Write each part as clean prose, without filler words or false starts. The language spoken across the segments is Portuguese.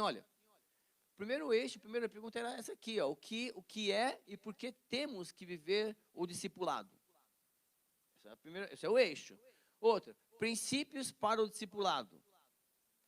olha, primeiro eixo, a primeira pergunta era essa aqui, ó, o que é e por que temos que viver o discipulado? Esse é o eixo. Outra, princípios para o discipulado.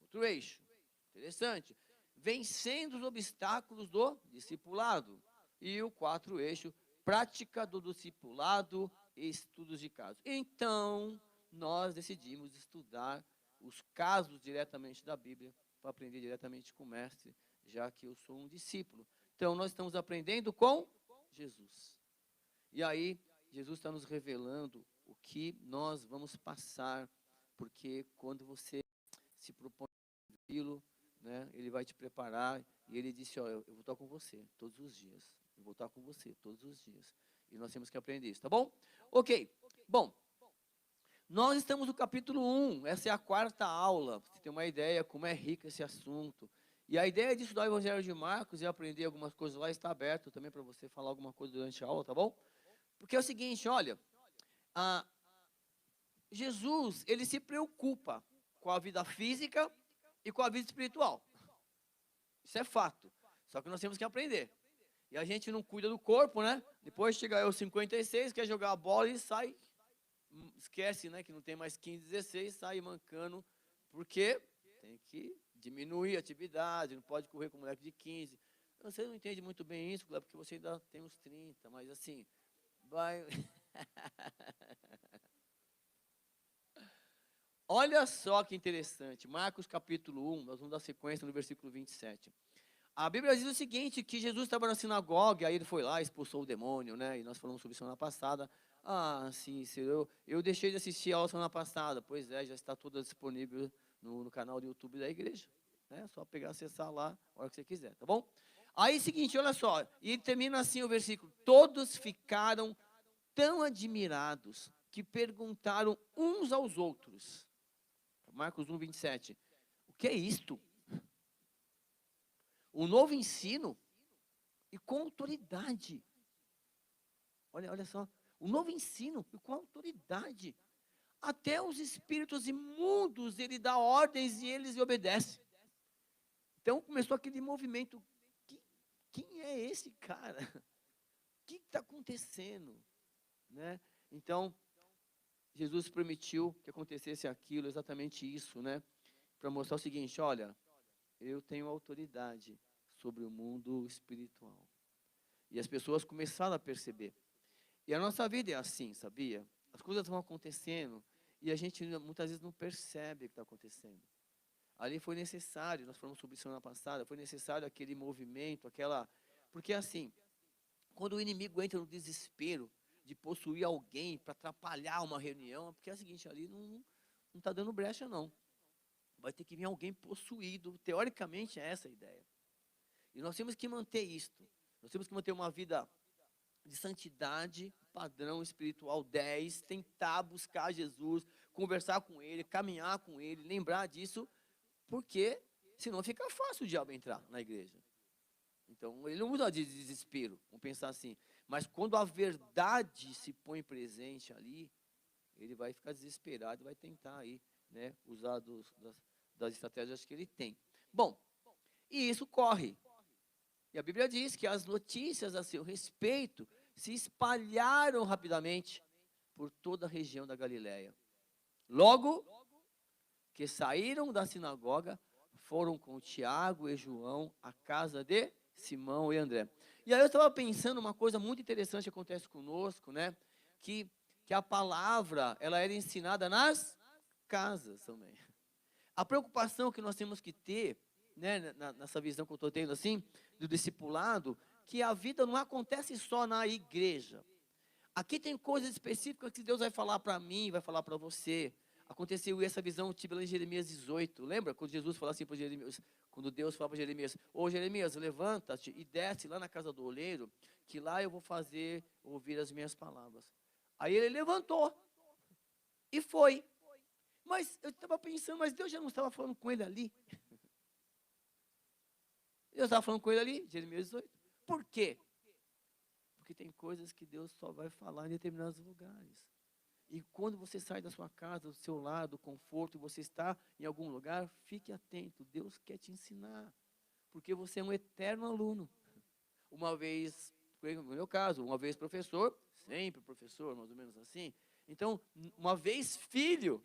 Outro eixo. Interessante. Vencendo os obstáculos do discipulado. E o quarto eixo, prática do discipulado e estudos de casos. Então, nós decidimos estudar os casos diretamente da Bíblia, para aprender diretamente com o mestre, já que eu sou um discípulo. Então, nós estamos aprendendo com Jesus. E aí, Jesus está nos revelando o que nós vamos passar, porque quando você se propõe aquilo, né, ele vai te preparar, e ele disse, ó, eu vou estar com você todos os dias, eu vou estar com você todos os dias, e nós temos que aprender isso, tá bom? Ok, bom, nós estamos no capítulo 1, essa é a quarta aula, para você ter uma ideia como é rico esse assunto, e a ideia de estudar o Evangelho de Marcos e aprender algumas coisas lá está aberto também para você falar alguma coisa durante a aula, tá bom? Porque é o seguinte, olha, ah, Jesus, ele se preocupa com a vida física e com a vida espiritual. Isso é fato. Só que nós temos que aprender. E a gente não cuida do corpo, né? Depois chega aos 56, quer jogar a bola e sai. Esquece, né? Que não tem mais 15, 16, sai mancando. Porque tem que diminuir a atividade, não pode correr com moleque de 15. Você não entende muito bem isso, porque você ainda tem uns 30, mas assim, vai. Olha só que interessante, Marcos capítulo 1, nós vamos dar sequência no versículo 27. A Bíblia diz o seguinte, que Jesus estava na sinagoga, aí ele foi lá, expulsou o demônio, né? E nós falamos sobre isso semana passada. Ah, sim, eu deixei de assistir a aula semana passada. Pois é, já está toda disponível no canal do YouTube da igreja. Né? Só pegar, acessar lá, a hora que você quiser, tá bom? Aí, seguinte, olha só, e termina assim o versículo. Todos ficaram tão admirados que perguntaram uns aos outros. Marcos 1, 27. O que é isto? Um novo ensino e com autoridade. Olha só. Um novo ensino e com autoridade. Até os espíritos imundos ele dá ordens e eles obedecem. Então começou aquele movimento. Quem é esse cara? O que está acontecendo? Né? Então, Jesus permitiu que acontecesse aquilo, exatamente isso, né? Para mostrar o seguinte, olha, eu tenho autoridade sobre o mundo espiritual. E as pessoas começaram a perceber. E a nossa vida é assim, sabia? As coisas vão acontecendo e a gente muitas vezes não percebe o que está acontecendo. Ali foi necessário, nós falamos sobre isso semana passada, foi necessário aquele movimento, aquela... Porque assim, quando o inimigo entra no desespero de possuir alguém para atrapalhar uma reunião, porque é o seguinte, ali não está dando brecha não. Vai ter que vir alguém possuído, teoricamente é essa a ideia. E nós temos que manter isto. Nós temos que manter uma vida de santidade, padrão espiritual 10, tentar buscar Jesus, conversar com Ele, caminhar com Ele, lembrar disso, porque senão fica fácil o diabo entrar na igreja. Então, ele não usa de desespero, vamos pensar assim. Mas quando a verdade se põe presente ali, ele vai ficar desesperado, vai tentar aí, né, usar das estratégias que ele tem. Bom, e isso corre. E a Bíblia diz que as notícias a seu respeito se espalharam rapidamente por toda a região da Galiléia. Logo que saíram da sinagoga, foram com Tiago e João à casa de Simão e André. E aí eu estava pensando uma coisa muito interessante que acontece conosco, né? Que a palavra, ela era ensinada nas casas também. A preocupação que nós temos que ter, né, nessa visão que eu estou tendo assim, do discipulado, que a vida não acontece só na igreja. Aqui tem coisas específicas que Deus vai falar para mim, vai falar para você. Aconteceu essa visão, eu tive lá em Jeremias 18. Lembra quando Jesus falou assim para Jeremias, quando Deus falava para Jeremias, ô Jeremias, levanta-te e desce lá na casa do oleiro, que lá eu vou fazer ouvir as minhas palavras. Aí ele levantou e foi. Mas eu estava pensando, mas Deus já não estava falando com ele ali? Deus estava falando com ele ali, Jeremias 18. Por quê? Porque tem coisas que Deus só vai falar em determinados lugares. E quando você sai da sua casa, do seu lar, do conforto, e você está em algum lugar, fique atento. Deus quer te ensinar. Porque você é um eterno aluno. Uma vez, no meu caso, uma vez professor, sempre professor, mais ou menos assim. Então, uma vez filho,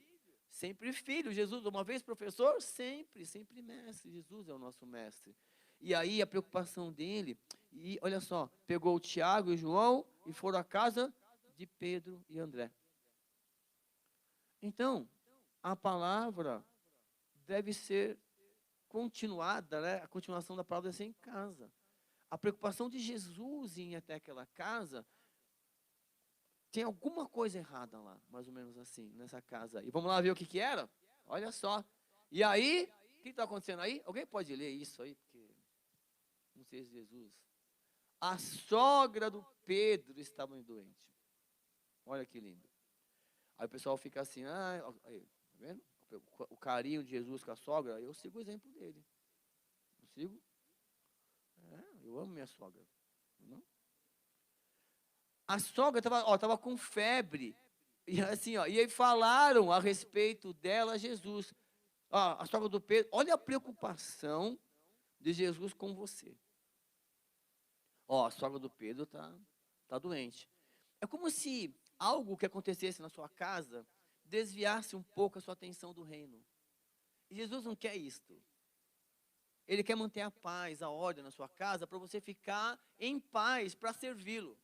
sempre filho. Jesus, uma vez professor, sempre mestre. Jesus é o nosso mestre. E aí a preocupação dele, e olha só, pegou o Tiago e João e foram à casa de Pedro e André. Então, a palavra deve ser continuada, né? A continuação da palavra deve ser em casa. A preocupação de Jesus em ir até aquela casa, tem alguma coisa errada lá, mais ou menos assim, nessa casa. E vamos lá ver o que que era? Olha só. E aí, o que está acontecendo aí? Alguém pode ler isso aí? Porque não sei se Jesus. A sogra do Pedro estava doente. Olha que lindo. Aí o pessoal fica assim, aí, tá vendo? O carinho de Jesus com a sogra, eu sigo o exemplo dele. Eu sigo. Eu amo minha sogra. Não? A sogra estava com febre. E assim, e aí falaram a respeito dela a Jesus. A sogra do Pedro, olha a preocupação de Jesus com você. A sogra do Pedro tá doente. É como se algo que acontecesse na sua casa desviasse um pouco a sua atenção do reino. E Jesus não quer isto. Ele quer manter a paz, a ordem na sua casa, para você ficar em paz, para servi-lo.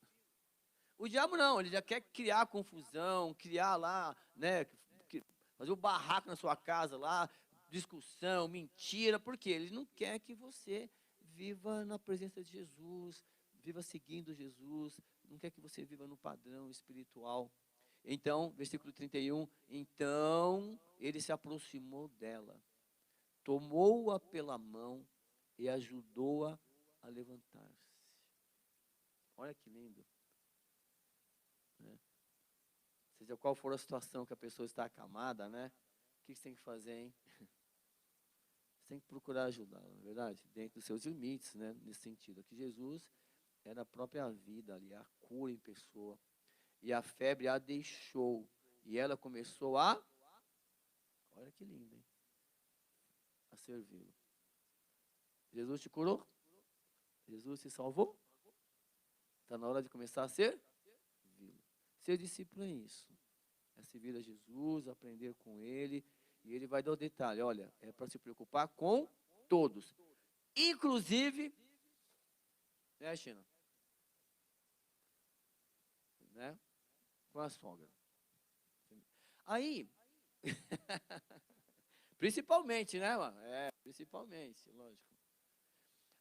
O diabo não, ele já quer criar confusão, criar lá, né, fazer o barraco na sua casa lá, discussão, mentira, porque ele não quer que você viva na presença de Jesus, viva seguindo Jesus, não quer que você viva no padrão espiritual. Então, versículo 31, então ele se aproximou dela, tomou-a pela mão e ajudou-a a levantar-se. Olha que lindo. Seja qual for a situação que a pessoa está acamada, né? O que você tem que fazer, hein? Você tem que procurar ajudá-la, não é verdade? Dentro dos seus limites, né? Nesse sentido. Aqui Jesus era a própria vida ali, a cura em pessoa. E a febre a deixou. E ela começou a... Olha que lindo, hein? A servi-lo. Jesus te curou? Jesus te salvou? Está na hora de começar a servir. Ser discípulo é isso. É servir a Jesus, aprender com Ele. E Ele vai dar o detalhe. Olha, é para se preocupar com todos. Inclusive, né, China? Né? Com a sogra. Aí, principalmente, né, mano? Principalmente, lógico.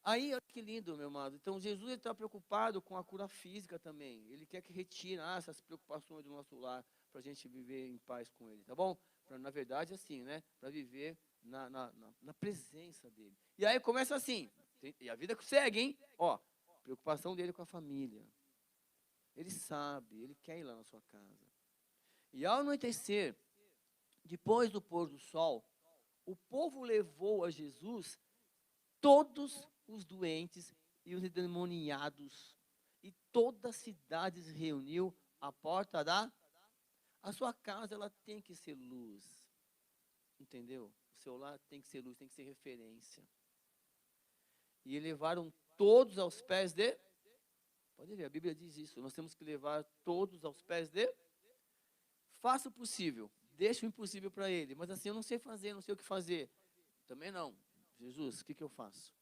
Aí, olha que lindo, meu amado. Então, Jesus está preocupado com a cura física também. Ele quer que retire essas preocupações do nosso lar para a gente viver em paz com Ele, tá bom? Na verdade, assim, né? Para viver na presença dEle. E aí começa assim. E a vida que segue, hein? Preocupação dele com a família. Ele sabe, ele quer ir lá na sua casa. E ao anoitecer, depois do pôr do sol, o povo levou a Jesus todos os doentes e os endemoniados, e toda a cidade se reuniu à porta da... A sua casa, ela tem que ser luz, entendeu? O seu lar tem que ser luz, tem que ser referência. E levaram todos aos pés de... Pode ver, a Bíblia diz isso, nós temos que levar todos aos pés de... Faça o possível, deixe o impossível para ele, mas assim, eu não sei fazer, não sei o que fazer. Também não. Jesus, o que eu faço?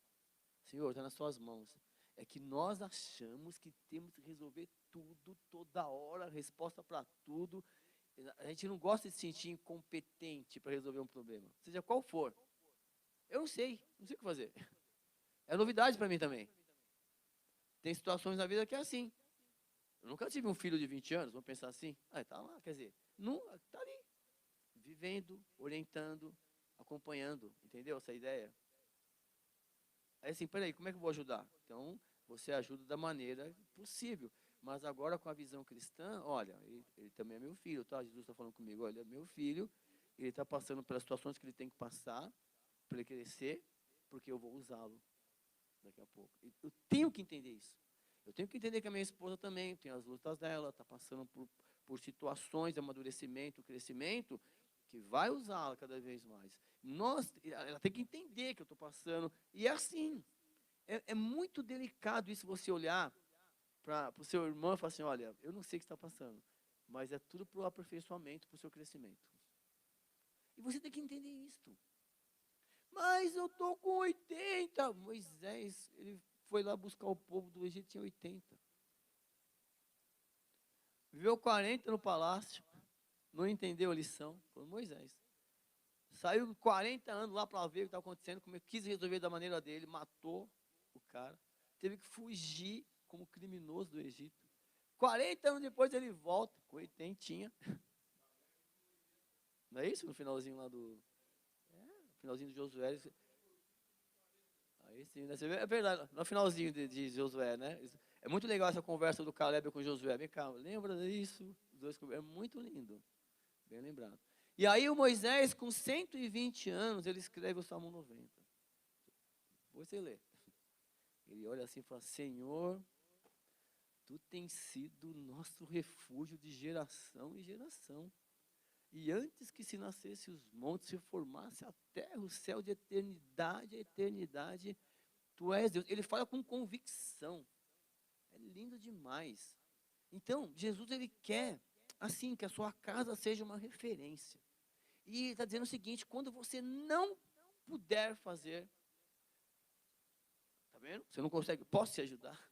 Senhor, está nas suas mãos. É que nós achamos que temos que resolver tudo, toda hora, resposta para tudo. A gente não gosta de se sentir incompetente para resolver um problema, seja qual for. Eu não sei o que fazer. É novidade para mim também. Tem situações na vida que é assim. Eu nunca tive um filho de 20 anos, vamos pensar assim. Está lá, quer dizer, está ali, vivendo, orientando, acompanhando, entendeu essa ideia? Aí assim, peraí, como é que eu vou ajudar? Então, você ajuda da maneira possível. Mas agora com a visão cristã, olha, ele também é meu filho, tá? Jesus está falando comigo, olha, é meu filho, ele está passando pelas situações que ele tem que passar, para ele crescer, porque eu vou usá-lo daqui a pouco. Eu tenho que entender isso. Eu tenho que entender que a minha esposa também tem as lutas dela, está passando por situações de amadurecimento, crescimento, que vai usá-la cada vez mais. Ela tem que entender que eu estou passando. E é assim. É muito delicado isso, você olhar para o seu irmão e falar assim, olha, eu não sei o que está passando, mas é tudo para o aperfeiçoamento, para o seu crescimento. E você tem que entender isso. Mas eu estou com 80. Moisés, ele foi lá buscar o povo do Egito, tinha 80. Viveu 40 no palácio, não entendeu a lição, foi Moisés. Saiu 40 anos lá para ver o que estava acontecendo, como quis resolver da maneira dele, matou o cara, teve que fugir como criminoso do Egito. 40 anos depois ele volta, com 80. Não é isso? No finalzinho lá do... no finalzinho de Josué. Aí sim, né? Você vê, é verdade, no finalzinho de Josué, né? É muito legal essa conversa do Caleb com Josué. Vem cá, lembra disso? Os dois, é muito lindo. Bem lembrado. E aí o Moisés, com 120 anos, ele escreve o Salmo 90. Você lê. Ele olha assim e fala, Senhor, Tu tens sido nosso refúgio de geração em geração. E antes que se nascesse os montes, se formasse a terra, o céu de eternidade a eternidade, Tu és Deus. Ele fala com convicção. É lindo demais. Então, Jesus, ele quer, assim, que a sua casa seja uma referência. E está dizendo o seguinte, quando você não puder fazer, tá vendo? Você não consegue, posso te ajudar?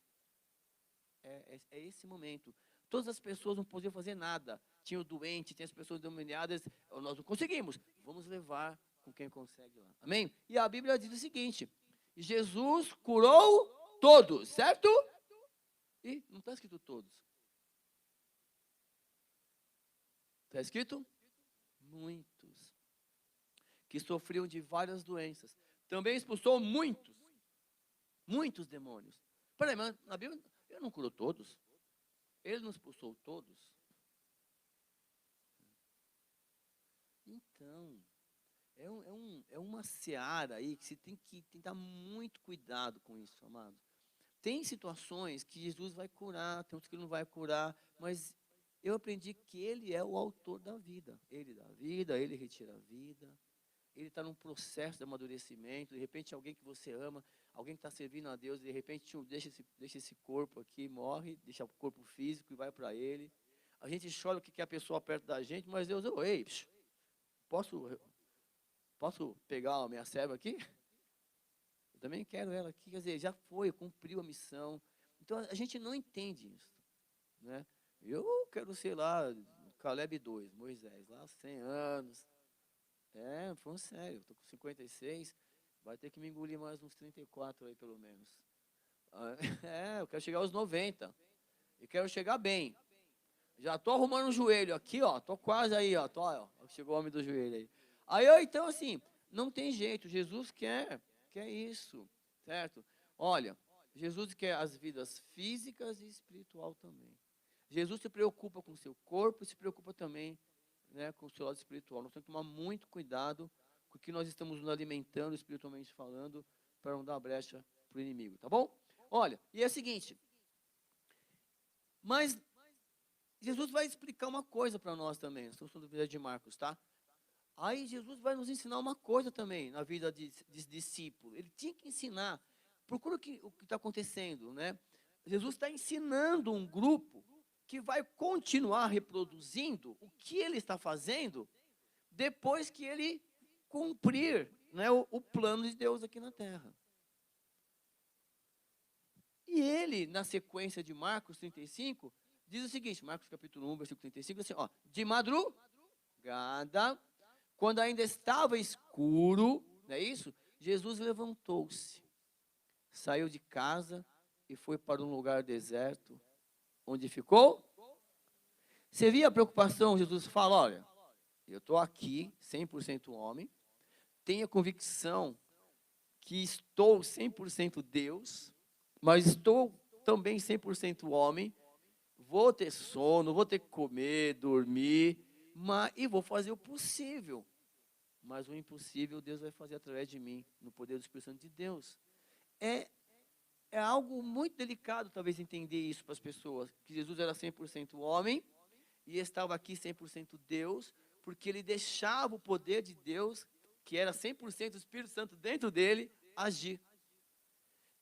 É esse momento. Todas as pessoas não podiam fazer nada. Tinha o doente, tinha as pessoas endemoniadas, nós não conseguimos. Vamos levar com quem consegue lá. Amém? E a Bíblia diz o seguinte, Jesus curou todos, certo? E não está escrito todos. Está escrito? Muitos. Que sofriam de várias doenças. Também expulsou muitos demônios. Peraí, mas na Bíblia, ele não curou todos? Ele não expulsou todos? Então, é uma seara aí que você tem que dar muito cuidado com isso, amado. Tem situações que Jesus vai curar, tem outras que ele não vai curar, mas eu aprendi que ele é o autor da vida. Ele dá vida, ele retira a vida. Ele está num processo de amadurecimento. De repente, alguém que você ama, alguém que está servindo a Deus, de repente deixa esse corpo aqui, morre, deixa o corpo físico e vai para ele. A gente chora o que quer a pessoa perto da gente, mas Deus, ei, posso pegar a minha serva aqui? Eu também quero ela aqui. Quer dizer, já foi, cumpriu a missão. Então, a gente não entende isso, né? Eu quero ser lá, Caleb 2, Moisés, lá 100 anos. Falando sério, estou com 56, vai ter que me engolir mais uns 34 aí, pelo menos. Eu quero chegar aos 90, e quero chegar bem. Já estou arrumando o joelho aqui, ó, estou quase aí, ó, chegou o homem do joelho aí. Então, assim, não tem jeito, Jesus quer isso, certo? Olha, Jesus quer as vidas físicas e espiritual também. Jesus se preocupa com o seu corpo e se preocupa também, né, com o seu lado espiritual. Nós temos que tomar muito cuidado com o que nós estamos nos alimentando espiritualmente falando, para não dar brecha para o inimigo, tá bom? Olha, e é o seguinte, mas Jesus vai explicar uma coisa para nós também, nós estamos falando da vida de Marcos, tá? Aí Jesus vai nos ensinar uma coisa também na vida de discípulo. Ele tinha que ensinar, procura o que está acontecendo, né? Jesus está ensinando um grupo que vai continuar reproduzindo o que ele está fazendo depois que ele cumprir, né, o plano de Deus aqui na terra. E ele, na sequência de Marcos 35, diz o seguinte, Marcos capítulo 1, versículo 35, assim, ó, de madrugada, quando ainda estava escuro, não é isso? Jesus levantou-se, saiu de casa e foi para um lugar deserto, onde ficou? Você via a preocupação? Jesus fala, olha, eu estou aqui, 100% homem, tenho a convicção que estou 100% Deus, mas estou também 100% homem, vou ter sono, vou ter que comer, dormir, e vou fazer o possível. Mas o impossível Deus vai fazer através de mim, no poder do Espírito Santo de Deus. É algo muito delicado, talvez, entender isso para as pessoas, que Jesus era 100% homem, e estava aqui 100% Deus, porque ele deixava o poder de Deus, que era 100% do Espírito Santo dentro dele, agir.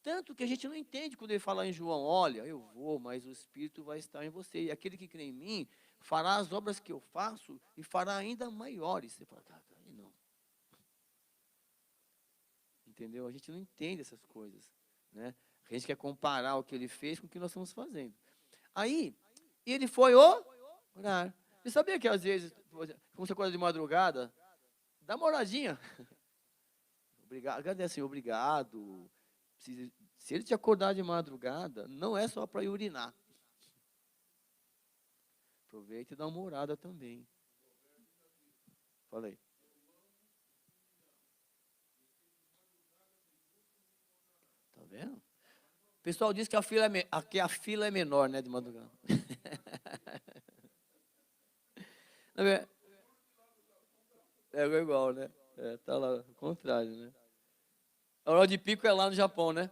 Tanto que a gente não entende quando ele fala em João, olha, eu vou, mas o Espírito vai estar em você. E aquele que crê em mim fará as obras que eu faço e fará ainda maiores. Você fala, aí não. Entendeu? A gente não entende essas coisas, né? A gente quer comparar o que ele fez com o que nós estamos fazendo. Aí, ele foi orar. Você sabia que às vezes, quando você acorda de madrugada, dá uma oradinha. Obrigado, agradece, obrigado. Se ele te acordar de madrugada, não é só para ir urinar. Aproveita e dá uma orada também. Falei. Tá vendo? O pessoal diz que a fila é menor, né, de madrugada. É igual, né? Tá lá, ao contrário, né? A hora de pico é lá no Japão, né?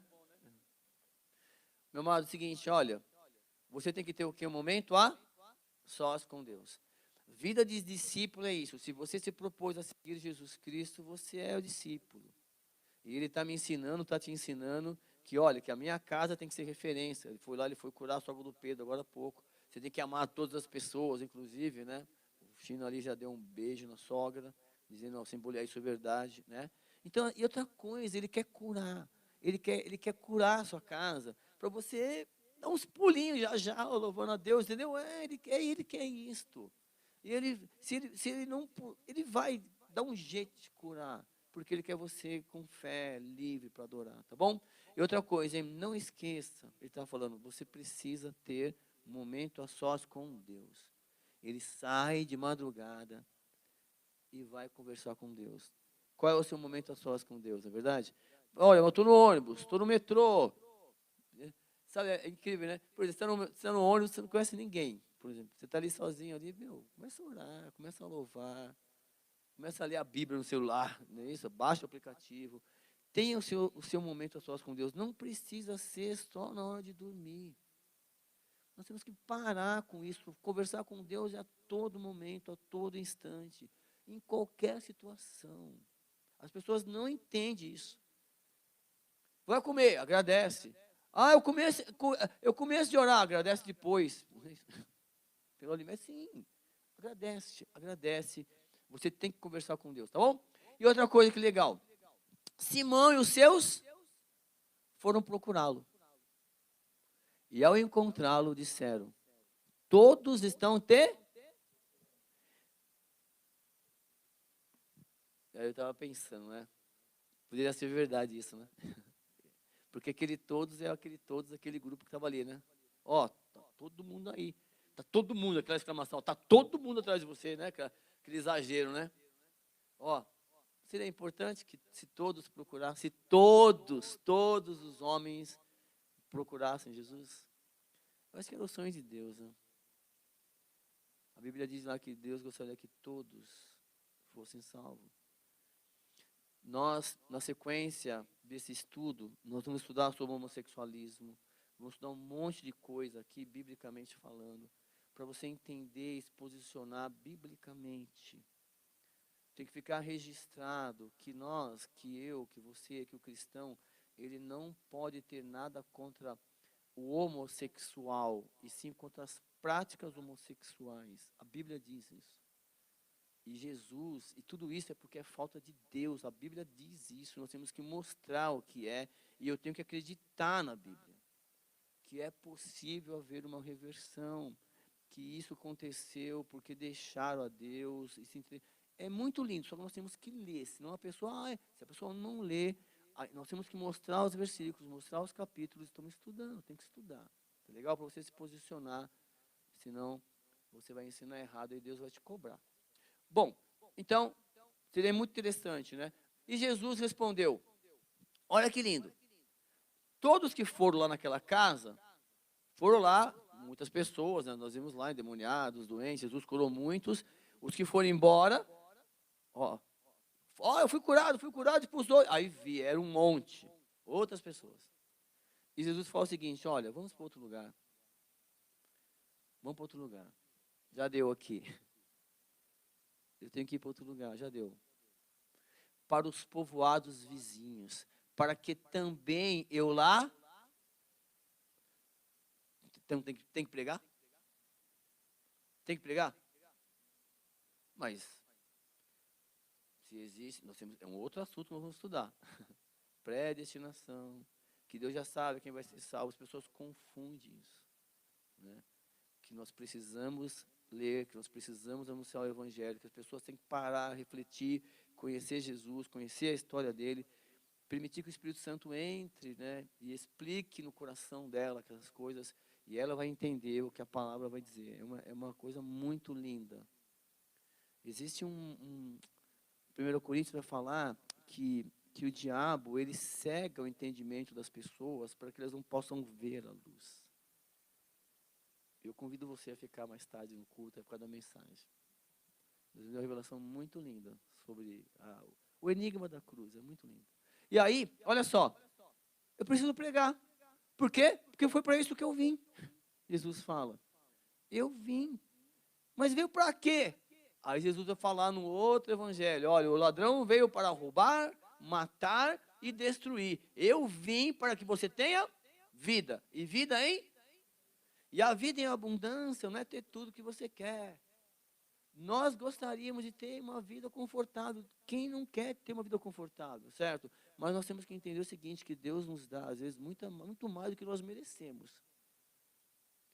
Meu amado, é o seguinte, olha, você tem que ter o que? Um momento a sós com Deus. Vida de discípulo é isso. Se você se propôs a seguir Jesus Cristo, você é o discípulo. E ele está me ensinando, está te ensinando que, olha, que a minha casa tem que ser referência. Ele foi lá, ele foi curar a sogra do Pedro agora há pouco. Você tem que amar todas as pessoas, inclusive, né? O Chino ali já deu um beijo na sogra, dizendo, não, simboliza isso é verdade, né? Então, e outra coisa, ele quer curar. Ele quer curar a sua casa, para você dar uns pulinhos já, louvando a Deus, entendeu? Ele quer isto. E se ele não, ele vai dar um jeito de curar, porque ele quer você com fé, livre para adorar, tá bom? E outra coisa, hein? Não esqueça, ele está falando, você precisa ter um momento a sós com Deus. Ele sai de madrugada e vai conversar com Deus. Qual é o seu momento a sós com Deus, não é verdade? Olha, eu estou no ônibus, estou no metrô. Sabe, é incrível, né? Por exemplo, você está no ônibus, você não conhece ninguém. Por exemplo, você está ali sozinho ali, meu, começa a orar, começa a louvar, começa a ler a Bíblia no celular, não é isso? Baixa o aplicativo. Tenha o seu momento a sós com Deus. Não precisa ser só na hora de dormir. Nós temos que parar com isso, conversar com Deus a todo momento, a todo instante, em qualquer situação. As pessoas não entendem isso. Vai comer, agradece. Ah, eu começo de orar, agradece depois. Pelo alimento, sim. Agradece. Você tem que conversar com Deus, tá bom? E outra coisa que legal. Simão e os seus foram procurá-lo. E ao encontrá-lo, disseram, todos estão te... Aí eu estava pensando, né? Poderia ser verdade isso, né? Porque aquele todos é aquele grupo que estava ali, né? Ó, tá todo mundo aí. Tá todo mundo, aquela exclamação, tá todo mundo atrás de você, né? Aquele exagero, né? Ó, seria importante que se todos procurassem, se todos os homens procurassem Jesus. Eu acho que era o sonho de Deus, né? A Bíblia diz lá que Deus gostaria que todos fossem salvos. Nós, na sequência desse estudo, nós vamos estudar sobre o homossexualismo, vamos estudar um monte de coisa aqui, biblicamente falando, para você entender e se posicionar biblicamente. Tem que ficar registrado que nós, que eu, que você, que o cristão, ele não pode ter nada contra o homossexual, e sim contra as práticas homossexuais. A Bíblia diz isso. E Jesus, e tudo isso é porque é falta de Deus. A Bíblia diz isso. Nós temos que mostrar o que é. E eu tenho que acreditar na Bíblia. Que é possível haver uma reversão. Que isso aconteceu porque deixaram a Deus. É muito lindo, só que nós temos que ler. Senão se a pessoa não lê, nós temos que mostrar os versículos, mostrar os capítulos. Estamos estudando, tem que estudar. Tá legal? Para você se posicionar. Senão você vai ensinar errado e Deus vai te cobrar. Bom, então, seria muito interessante, né? E Jesus respondeu, olha que lindo, todos que foram lá naquela casa, foram lá, muitas pessoas, né? Nós vimos lá, endemoniados, doentes, Jesus curou muitos, os que foram embora, eu fui curado, expulsou, aí vieram um monte, outras pessoas. E Jesus falou o seguinte, olha, vamos para outro lugar, já deu aqui. Eu tenho que ir para outro lugar, já deu. Para os povoados vizinhos, para que também eu lá... Então tem que pregar? Tem que pregar? Mas, se existe, nós temos, é um outro assunto que nós vamos estudar. Predestinação, que Deus já sabe quem vai ser salvo. As pessoas confundem isso, né? Que nós precisamos ler, que nós precisamos anunciar o Evangelho, que as pessoas têm que parar, refletir, conhecer Jesus, conhecer a história dele, permitir que o Espírito Santo entre, né, e explique no coração dela aquelas coisas, e ela vai entender o que a palavra vai dizer. É uma coisa muito linda. Existe 1 Coríntios vai falar que o diabo, ele cega o entendimento das pessoas para que elas não possam ver a luz. Eu convido você a ficar mais tarde no culto, é por causa da mensagem. Deus me deu uma revelação muito linda sobre o enigma da cruz, é muito lindo. E aí, olha só, eu preciso pregar. Por quê? Porque foi para isso que eu vim. Jesus fala, eu vim. Mas veio para quê? Aí Jesus vai falar no outro evangelho, olha, o ladrão veio para roubar, matar e destruir. Eu vim para que você tenha vida. E vida E a vida em abundância não é ter tudo que você quer. Nós gostaríamos de ter uma vida confortável. Quem não quer ter uma vida confortável, certo? Mas nós temos que entender o seguinte, que Deus nos dá, às vezes, muito mais do que nós merecemos.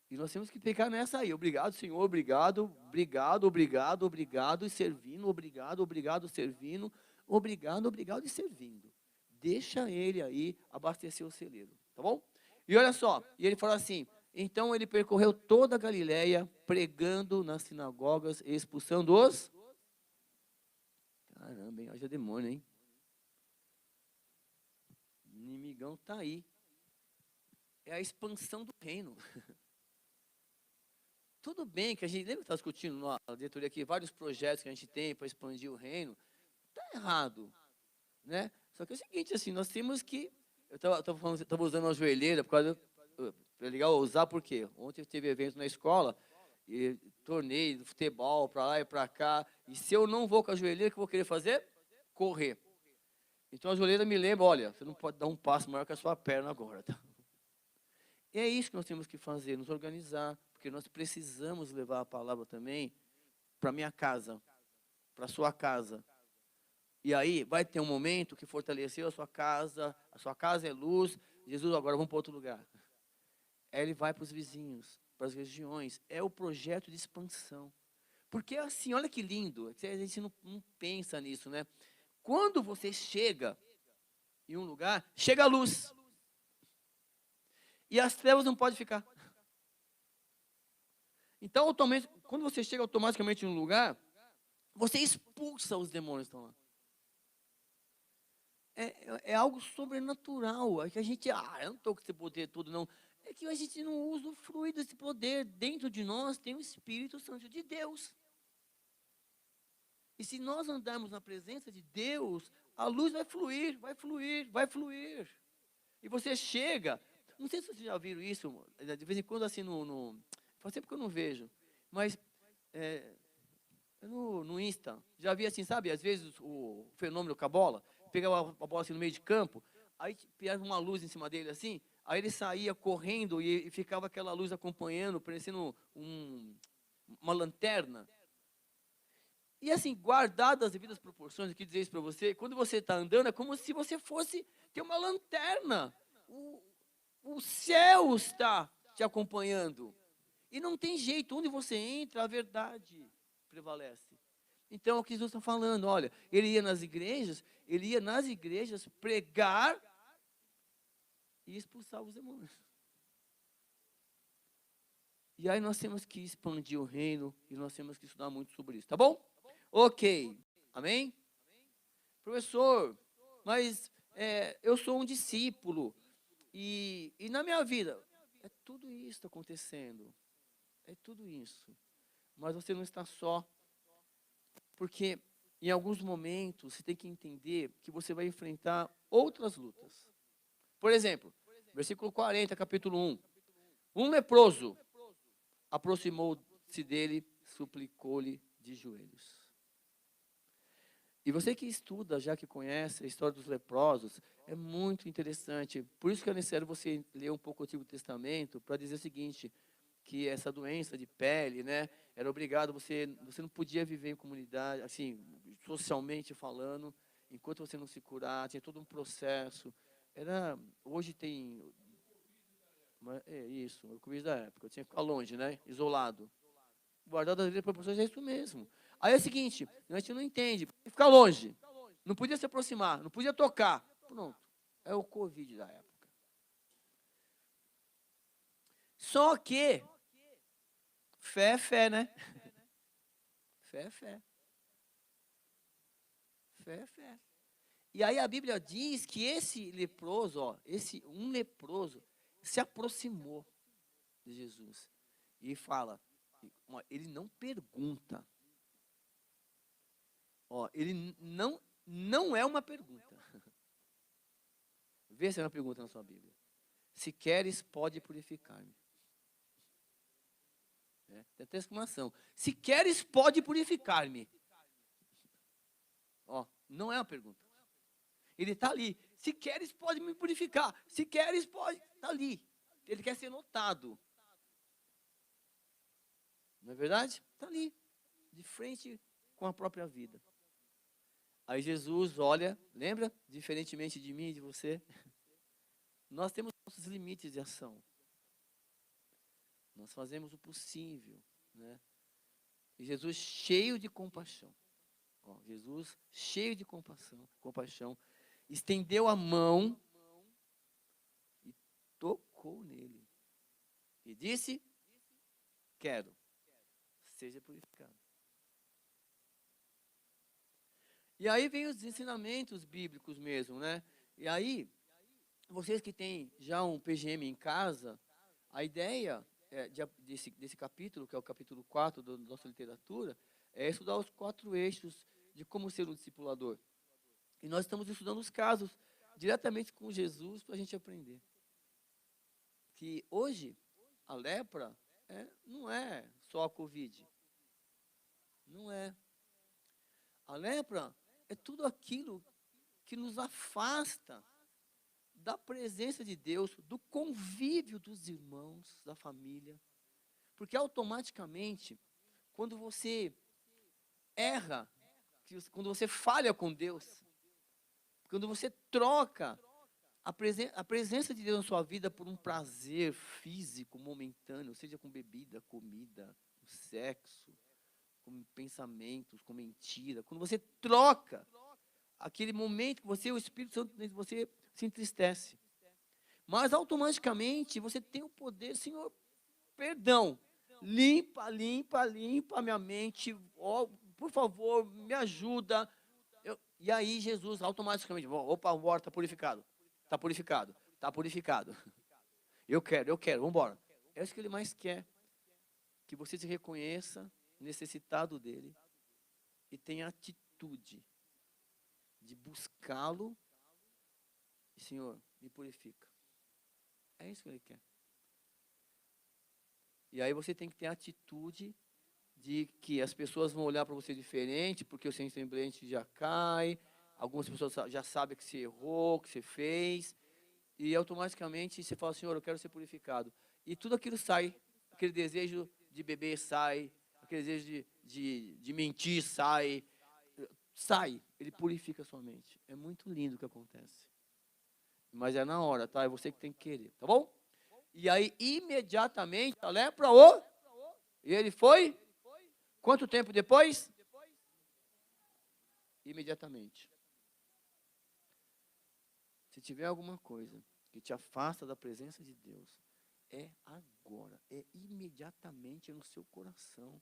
E nós temos que ficar nessa aí. Obrigado, Senhor, obrigado, obrigado, obrigado, obrigado, e servindo, obrigado, obrigado, servindo, obrigado, obrigado e servindo. Deixa ele aí abastecer o celeiro, tá bom? E olha só, e ele fala assim, então ele percorreu toda a Galileia, pregando nas sinagogas e expulsando os... Caramba, hein? Haja demônio, hein? O inimigão está aí. É a expansão do reino. Tudo bem que a gente, lembra que está discutindo na diretoria aqui, vários projetos que a gente tem para expandir o reino. Está errado, né? Só que é o seguinte, assim, nós temos que... Eu estava usando uma joelheira, por causa... É legal usar, por quê? Ontem teve evento na escola, e torneio de futebol, para lá e para cá, e se eu não vou com a joelheira, o que eu vou querer fazer? Correr. Então a joelheira me lembra, olha, você não pode dar um passo maior que a sua perna agora, tá? E é isso que nós temos que fazer, nos organizar, porque nós precisamos levar a palavra também para a minha casa, para a sua casa. E aí vai ter um momento que fortaleceu a sua casa é luz, Jesus, agora vamos para outro lugar. Aí ele vai para os vizinhos, para as regiões, é o projeto de expansão. Porque assim, olha que lindo, a gente não pensa nisso, né? Quando você chega em um lugar, chega a luz. E as trevas não podem ficar. Então, quando você chega automaticamente em um lugar, você expulsa os demônios que estão lá. É algo sobrenatural. É que a gente, eu não estou com esse poder todo, não. É que a gente não usufrui desse poder. Dentro de nós tem o Espírito Santo de Deus. E se nós andarmos na presença de Deus, a luz vai fluir, vai fluir, vai fluir. E você chega, não sei se vocês já viram isso, de vez em quando assim faz tempo que eu não vejo, mas no Insta, já vi assim, sabe, às vezes o fenômeno com a bola, pegava a bola assim no meio de campo, aí pegava uma luz em cima dele assim, aí ele saía correndo e ficava aquela luz acompanhando, parecendo uma lanterna. E assim, guardadas as devidas proporções, eu quis dizer isso para você, quando você está andando, é como se você fosse ter uma lanterna. O céu está te acompanhando. E não tem jeito, onde você entra, a verdade prevalece. Então, é o que Jesus está falando, olha, ele ia nas igrejas pregar e expulsar os demônios. E aí nós temos que expandir o reino e nós temos que estudar muito sobre isso, tá bom? Ok, amém? Professor, mas eu sou um discípulo e na minha vida, é tudo isso acontecendo, é tudo isso, mas você não está só, porque em alguns momentos você tem que entender que você vai enfrentar outras lutas. Por exemplo, versículo 40, capítulo 1, um leproso aproximou-se dele, suplicou-lhe de joelhos. E você que estuda, já que conhece a história dos leprosos, é muito interessante. Por isso que é necessário você ler um pouco o Antigo Testamento, para dizer o seguinte, que essa doença de pele, né, era obrigado, você não podia viver em comunidade, assim, socialmente falando, enquanto você não se curar, tinha todo um processo. Hoje tem, é isso, o Covid da época, eu tinha que ficar longe, né, isolado. Guardado as proporções é isso mesmo. Aí é o seguinte, a gente não entende, ficar longe, não podia se aproximar, não podia tocar, pronto, é o Covid da época. Só que, fé é fé, né? Fé é fé. Fé é fé. E aí a Bíblia diz que esse leproso, ó, um leproso, se aproximou de Jesus e fala, ele não pergunta. Ó, ele não é uma pergunta. Vê se é uma pergunta na sua Bíblia. Se queres, pode purificar-me. Tem até exclamação. Se queres, pode purificar-me. Ó, não é uma pergunta. Ele está ali. Se queres, pode me purificar. Se queres, pode. Está ali. Ele quer ser notado. Não é verdade? Está ali. De frente com a própria vida. Aí Jesus olha, lembra? Diferentemente de mim e de você, nós temos nossos limites de ação. Nós fazemos o possível, né? E Jesus cheio de compaixão. Ó, Jesus cheio de compaixão, estendeu a mão e tocou nele. E disse, quero, seja purificado. E aí vem os ensinamentos bíblicos mesmo, né? E aí, vocês que têm já um PGM em casa, a ideia desse capítulo, que é o capítulo 4 da nossa literatura, é estudar os 4 eixos de como ser um discipulador. E nós estamos estudando os casos diretamente com Jesus para a gente aprender. Que hoje, a lepra não é só a Covid. Não é. A lepra é tudo aquilo que nos afasta da presença de Deus, do convívio dos irmãos, da família. Porque automaticamente, quando você erra, quando você falha com Deus, quando você troca a presença de Deus na sua vida por um prazer físico, momentâneo, seja com bebida, comida, com sexo, com pensamentos, com mentira, quando você troca aquele momento que o Espírito Santo, você se entristece. Mas automaticamente você tem o poder, Senhor, perdão, limpa a minha mente, oh, por favor, me ajuda. E aí Jesus automaticamente, opa, bora, está purificado, está purificado, está purificado. Eu quero, vamos embora. É isso que ele mais quer, que você se reconheça necessitado dele e tenha atitude de buscá-lo. E, Senhor, me purifica. É isso que ele quer. E aí você tem que ter a atitude de que as pessoas vão olhar para você diferente, porque o seu semblante já cai, algumas pessoas já sabem que você errou, que você fez, e automaticamente você fala, Senhor, eu quero ser purificado. E tudo aquilo sai, aquele desejo de beber sai, aquele desejo de mentir sai, ele purifica a sua mente. É muito lindo o que acontece. Mas é na hora, tá? É você que tem que querer, tá bom? E aí, imediatamente, a lepra, e ele foi? Quanto tempo depois? Imediatamente. Se tiver alguma coisa que te afasta da presença de Deus, é agora, é imediatamente no seu coração,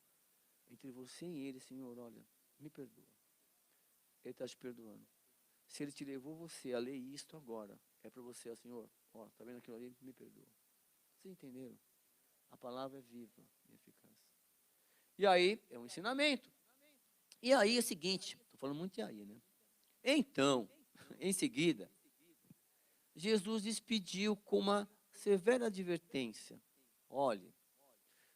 entre você e ele, Senhor, olha, me perdoa. Ele está te perdoando. Se ele te levou você a ler isto agora, é para você, Senhor, ó, tá vendo aquilo ali? Me perdoa. Vocês entenderam? A palavra é viva e eficaz. E aí, é um ensinamento. E aí é o seguinte, estou falando muito de aí, né? Então, em seguida, Jesus despediu com uma severa advertência. Olhe,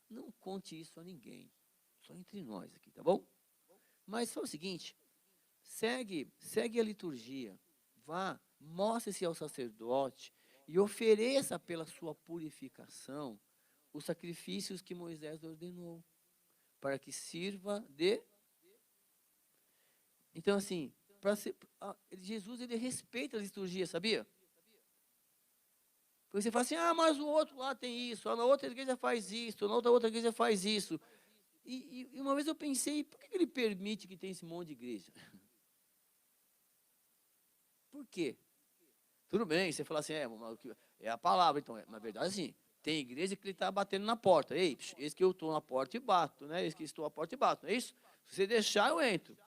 não conte isso a ninguém, só entre nós aqui, tá bom? Mas foi o seguinte, segue a liturgia. Vá, mostre-se ao sacerdote e ofereça pela sua purificação os sacrifícios que Moisés ordenou, para que sirva de... Então, assim, Jesus, ele respeita a liturgia, sabia? Porque você fala assim, mas o outro lá tem isso, na outra igreja faz isso, na outra igreja faz isso. E uma vez eu pensei, por que ele permite que tenha esse monte de igreja? Por quê? Tudo bem, você fala assim, é a palavra, então, na verdade, assim, tem igreja que ele está batendo na porta. Ei, esse que eu estou na porta e bato, né? Esse que estou na porta e bato, não é isso? Se você deixar, eu entro.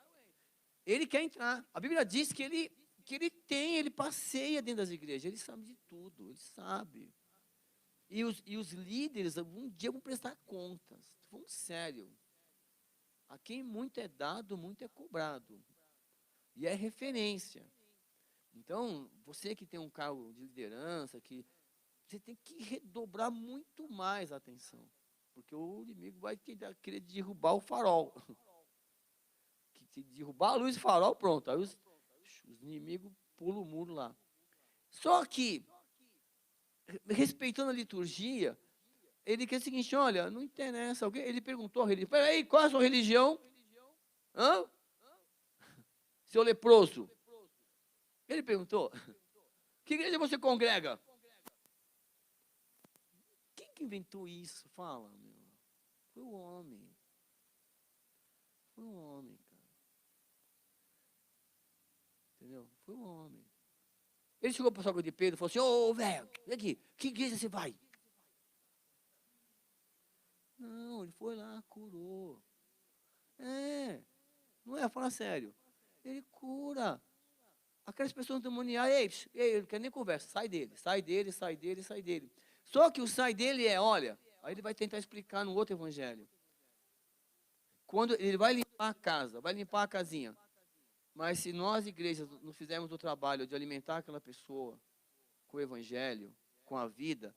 Ele quer entrar. A Bíblia diz que ele passeia dentro das igrejas, ele sabe de tudo, ele sabe. E os líderes, um dia vão prestar contas, vão sério. A quem muito é dado, muito é cobrado. E é referência. Então, você que tem um cargo de liderança, você tem que redobrar muito mais a atenção. Porque o inimigo vai querer derrubar o farol. Que derrubar a luz do farol, pronto. Aí os inimigos pulam o muro lá. Só que, respeitando a liturgia, ele quer o seguinte, olha, não interessa. Ele perguntou a religião. Peraí, qual é a sua religião? Hã? Seu leproso. Ele perguntou. Que igreja você congrega? Quem que inventou isso? Fala, meu. Foi o homem. Foi um homem, cara. Entendeu? Foi um homem. Ele chegou para o sogra de Pedro e falou assim, ô, velho, vem aqui, que igreja você vai? Não, ele foi lá, curou. Não é, fala sério. Ele cura. Aquelas pessoas endemoniadas, ei, não quer nem conversa, sai dele, sai dele, sai dele, sai dele. Só que o sai dele olha, aí ele vai tentar explicar no outro evangelho. Quando ele vai limpar a casa, vai limpar a casinha. Mas se nós, igrejas, não fizermos o trabalho de alimentar aquela pessoa com o evangelho, com a vida,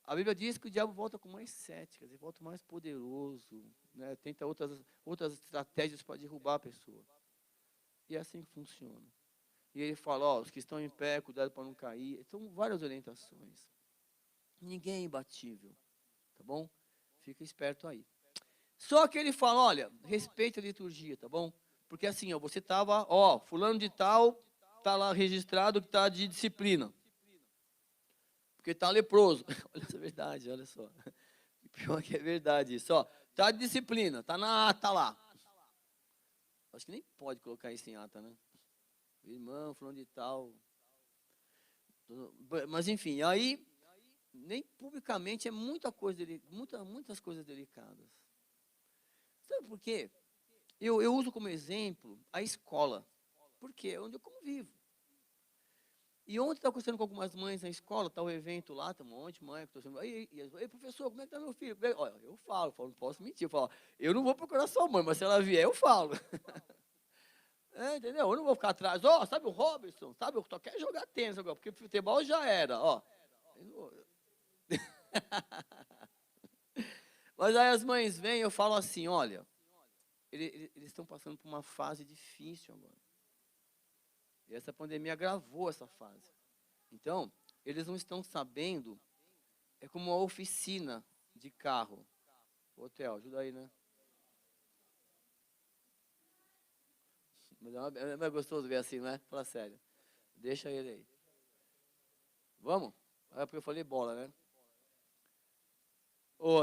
a Bíblia diz que o diabo volta com mais sete, quer dizer, volta mais poderoso, né? Tenta outras estratégias para derrubar a pessoa. E é assim que funciona. E ele fala, os que estão em pé, cuidado para não cair. São várias orientações. Ninguém é imbatível, tá bom? Fica esperto aí. Só que ele fala, olha, respeita a liturgia, tá bom? Porque assim, você estava, fulano de tal, está lá registrado que está de disciplina. Porque está leproso. Olha essa verdade, olha só. Pior que é verdade isso, Está de disciplina, está na ata lá. Acho que nem pode colocar isso em ata, né? Irmão, fulano de tal. Mas enfim, aí, nem publicamente é muitas coisas delicadas. Sabe por quê? Eu uso como exemplo a escola. Porque é onde eu convivo. E ontem estava conversando com algumas mães na escola, está o evento lá, tem um monte de mãe que estou aí, professor, como é que está meu filho? Olha, eu falo, não posso mentir, eu falo, eu não vou procurar sua mãe, mas se ela vier, eu falo. Entendeu? Eu não vou ficar atrás, sabe o Robinson? Sabe, eu só quero jogar tênis agora, porque futebol já era, Mas aí as mães vêm e eu falo assim, olha, eles estão passando por uma fase difícil agora. E essa pandemia agravou essa fase. Então, eles não estão sabendo, é como uma oficina de carro. Hotel, ajuda aí, né? Mas é gostoso ver assim, né? Fala sério. Deixa ele aí. Vamos? É porque eu falei bola, né?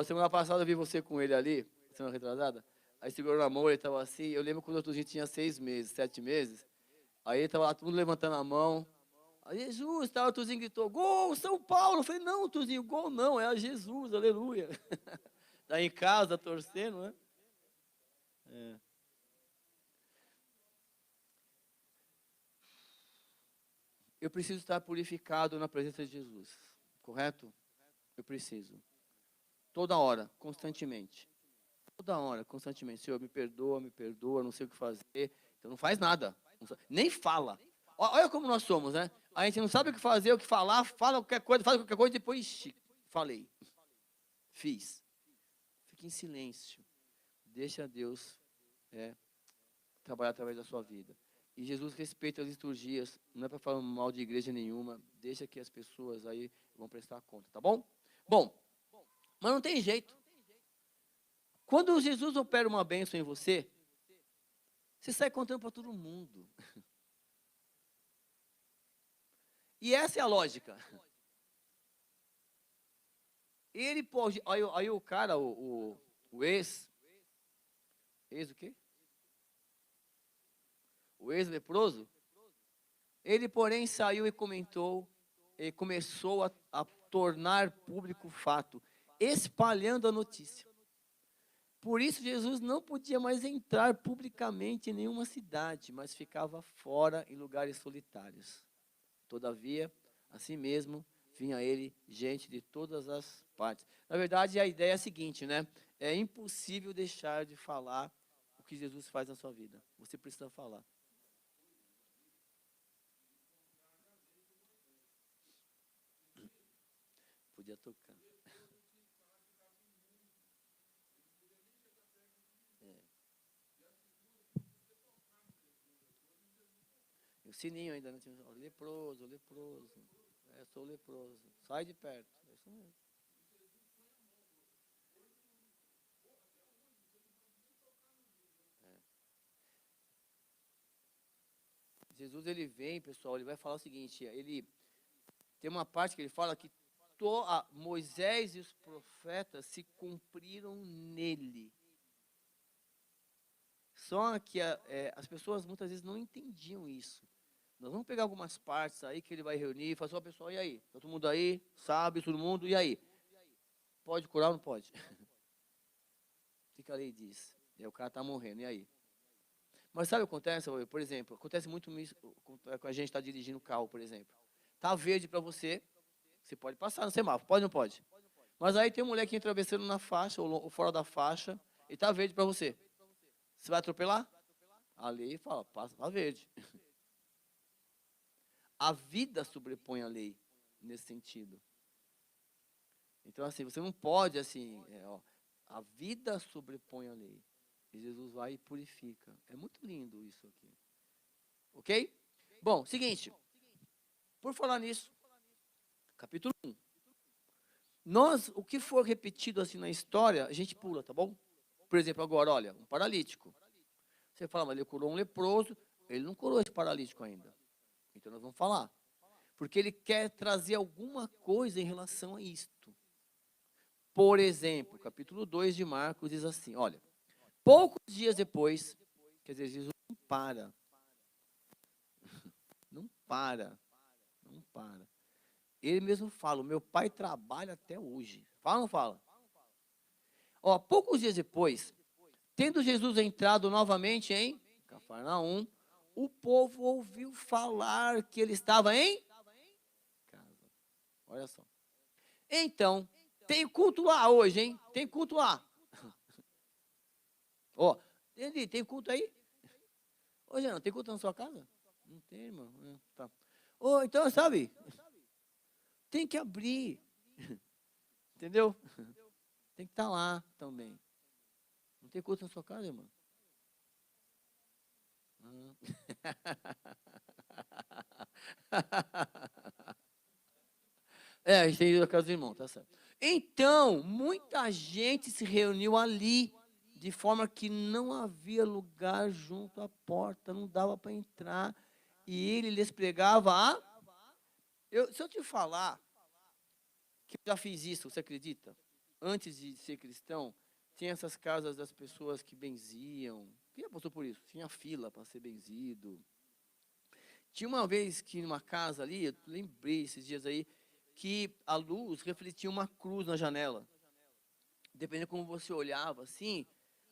Semana passada eu vi você com ele ali, semana retrasada. Aí segurou na mão, ele estava assim. Eu lembro quando o Tuzinho tinha 6 meses, 7 meses. Aí ele estava lá, todo mundo levantando a mão. Aí Jesus, o Tuzinho gritou, gol, São Paulo. Eu falei, não, Tuzinho, gol não, é a Jesus, aleluia. Tá em casa, torcendo, né? Eu preciso estar purificado na presença de Jesus, correto? Eu preciso. Toda hora, constantemente. Toda hora, constantemente. Senhor, me perdoa, não sei o que fazer. Então não faz nada. Nem fala. Olha como nós somos, né? A gente não sabe o que fazer, o que falar, fala qualquer coisa, faz qualquer coisa, depois falei. Fiz. Fique em silêncio. Deixa Deus trabalhar através da sua vida. E Jesus respeita as liturgias, não é para falar mal de igreja nenhuma, deixa que as pessoas aí vão prestar conta, tá bom? Bom, mas não tem jeito. Quando Jesus opera uma bênção em você, você sai contando para todo mundo. E essa é a lógica. Ele pode, aí o cara, o ex o quê? O ex-leproso, ele, porém, saiu e comentou, e começou a tornar público o fato, espalhando a notícia. Por isso, Jesus não podia mais entrar publicamente em nenhuma cidade, mas ficava fora em lugares solitários. Todavia, assim mesmo, vinha a ele gente de todas as partes. Na verdade, a ideia é a seguinte, né? É impossível deixar de falar o que Jesus faz na sua vida. Você precisa falar. Podia tocar. E o sininho ainda, né? Leproso, leproso. É, sou leproso. Sai de perto. É isso mesmo. Jesus, ele vem, pessoal, ele vai falar o seguinte, ele tem uma parte que ele fala que Moisés e os profetas se cumpriram nele. Só que as pessoas muitas vezes não entendiam isso. Nós vamos pegar algumas partes aí que ele vai reunir e falar assim, pessoal, e aí? Tá todo mundo aí? Sabe, todo mundo, e aí? Pode curar ou não pode? O que a lei diz? E aí o cara está morrendo, e aí? Mas sabe o que acontece? Por exemplo, acontece muito isso com a gente está dirigindo o carro, por exemplo. Tá verde para você, você pode passar no semáforo, pode ou não pode? Mas aí tem um moleque atravessando na faixa, ou fora da faixa, e tá verde para você. Você vai atropelar? A lei fala, passa, tá verde. A vida sobrepõe a lei, nesse sentido. Então, assim, você não pode, assim, a vida sobrepõe a lei. E Jesus vai e purifica. É muito lindo isso aqui. Ok? Bom, seguinte. Por falar nisso, capítulo 1. O que for repetido assim na história, a gente pula, tá bom? Por exemplo, agora, olha, um paralítico. Você fala, mas ele curou um leproso, ele não curou esse paralítico ainda. Então nós vamos falar. Porque ele quer trazer alguma coisa em relação a isto. Por exemplo, capítulo 2 de Marcos diz assim, olha, poucos dias depois, quer dizer, Jesus não para. Não para. Não para. Ele mesmo fala, o meu pai trabalha até hoje. Fala ou não fala? Ó, poucos dias depois, tendo Jesus entrado novamente em Cafarnaum, o povo ouviu falar que ele estava em casa. Olha só. Então, tem culto lá hoje, hein? Tem culto lá. Ó, entendi, tem culto aí? Hoje não, tem culto na sua casa? Não tem, irmão. Tá. Ô, então, sabe, tem que abrir. Entendeu? Tem que estar lá também. Não tem culto na sua casa, irmão? É, a gente tem ido à casa do irmão, tá certo. Então, muita gente se reuniu ali, de forma que não havia lugar junto à porta, não dava para entrar. E ele lhes pregava se eu te falar que eu já fiz isso, você acredita? Antes de ser cristão, tinha essas casas das pessoas que benziam. Quem já passou por isso? Tinha fila para ser benzido. Tinha uma vez que numa casa ali, eu lembrei esses dias aí, que a luz refletia uma cruz na janela. Dependendo de como você olhava, assim,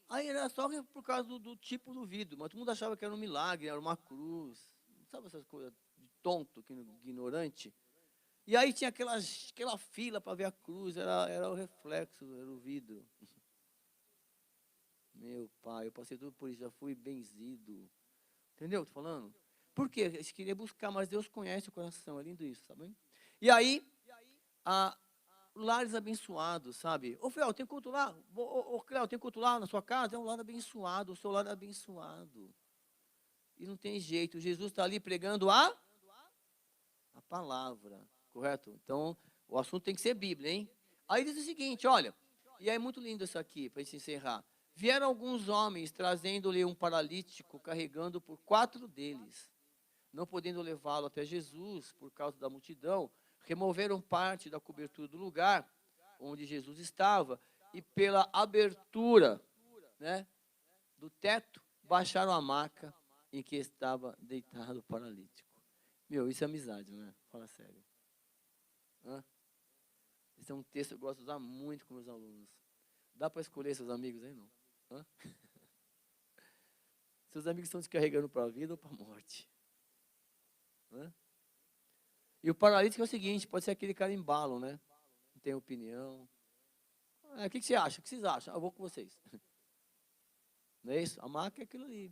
aí era só por causa do tipo do vidro, mas todo mundo achava que era um milagre, era uma cruz. Sabe essas coisas de tonto, ignorante? E aí tinha aquela fila para ver a cruz, era o reflexo, era o vidro. Meu pai, eu passei tudo por isso, já fui benzido. Entendeu o que eu tô falando? Por quê? Eles queriam buscar, mas Deus conhece o coração, é lindo isso, sabe? E aí, a, lares abençoados, sabe? Ô, Fel, tem culto lá? Ô, Cléo, tem culto lá na sua casa? É um lar abençoado, o seu lar é abençoado. e não tem jeito. Jesus está ali pregando a palavra, correto? Então, o assunto tem que ser Bíblia, hein? Aí diz o seguinte, olha, e é muito lindo isso aqui, para a gente encerrar. Vieram alguns homens, trazendo-lhe um paralítico, carregando por 4 deles. Não podendo levá-lo até Jesus, por causa da multidão, removeram parte da cobertura do lugar onde Jesus estava, e pela abertura, né, do teto, baixaram a maca em que estava deitado o paralítico. Meu, isso é amizade, né? Fala sério. Hã? Esse é um texto que eu gosto de usar muito com meus alunos. Dá para escolher seus amigos aí, não? Hã? Seus amigos estão te carregando para a vida ou para a morte? Hã? E o paralítico é o seguinte, pode ser aquele cara embalo, né? Não tem opinião. O que você acha? O que vocês acham? Eu vou com vocês. Não é isso? A maca é aquilo ali.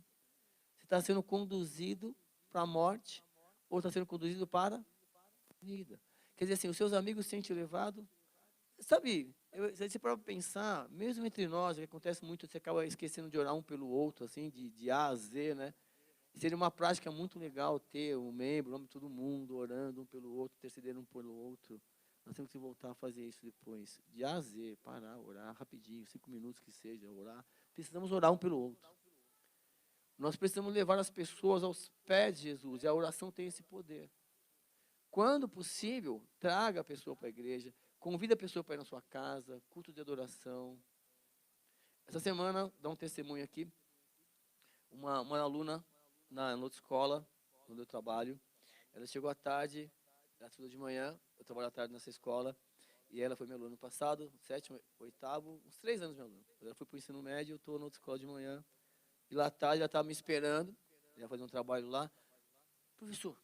Você está sendo conduzido para a morte ou está sendo conduzido para a vida. Quer dizer assim, os seus amigos têm te levado. Sabe, você para pensar, mesmo entre nós, o que acontece muito, você acaba esquecendo de orar um pelo outro, assim, de A a Z, né? Seria uma prática muito legal ter um membro, o nome de todo mundo, orando um pelo outro, intercedendo um pelo outro. Nós temos que voltar a fazer isso depois. De A a Z, parar, orar rapidinho, 5 minutos que seja, orar. Precisamos orar um pelo outro. Nós precisamos levar as pessoas aos pés de Jesus, e a oração tem esse poder. Quando possível, traga a pessoa para a igreja, convida a pessoa para ir na sua casa, culto de adoração. Essa semana, dá um testemunho aqui, uma aluna na outra escola, onde eu trabalho, ela chegou à tarde, ela estudou de manhã, eu trabalho à tarde nessa escola, e ela foi minha aluna no passado, 7º, 8º, uns 3 anos minha aluna. Ela foi para o ensino médio, eu estou na outra escola de manhã, e lá à tarde ela estava me esperando, ela ia fazer um trabalho lá. Professor,